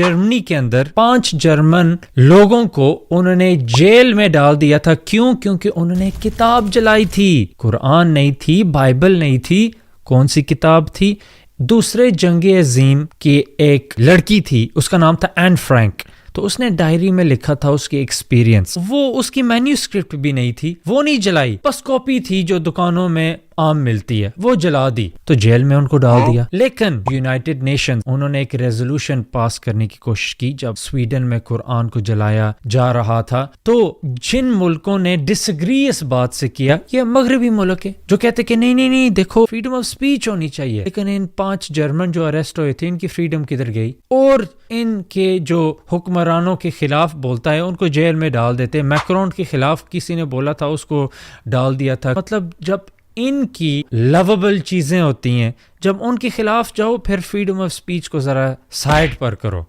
Germany के अंदर 5 German लोगों को उन्होंने जेल में डाल दिया था। क्यों? क्योंकि उन्होंने किताब जलाई थी। कुरान नहीं थी, बाइबल नहीं थी। कौन सी किताब थी? दूसरे जंग अजीम की एक लड़की थी, उसका नाम था एन फ्रैंक। तो उसने डायरी में लिखा था उसकी एक्सपीरियंस। वो उसकी मैन्यूस्क्रिप्ट भी नहीं थी, वो नहीं जलाई, बस कॉपी थी जो दुकानों में आम मिलती है, वो जला दी। तो जेल में उनको डाल दिया। लेकिन यूनाइटेड नेशन उन्होंने एक रेजोल्यूशन पास करने की कोशिश की जब स्वीडन में कुरान को जलाया जा रहा था। तो जिन मुल्कों ने डिसएग्री इस बात से किया, ये मगरबी मुल्क है जो कहते कि नहीं नहीं नहीं, देखो फ्रीडम ऑफ स्पीच होनी चाहिए। लेकिन इन 5 जर्मन जो अरेस्ट हुए थे, इनकी फ्रीडम किधर गई? और इनके जो हुक्मरानों के खिलाफ बोलता है उनको जेल में डाल देते। मैक्रोन के खिलाफ किसी ने बोला था, उसको डाल दिया था। मतलब जब इनकी लवेबल चीजें होती हैं, जब उनके खिलाफ जाओ, फिर फ्रीडम ऑफ स्पीच को जरा साइड पर करो।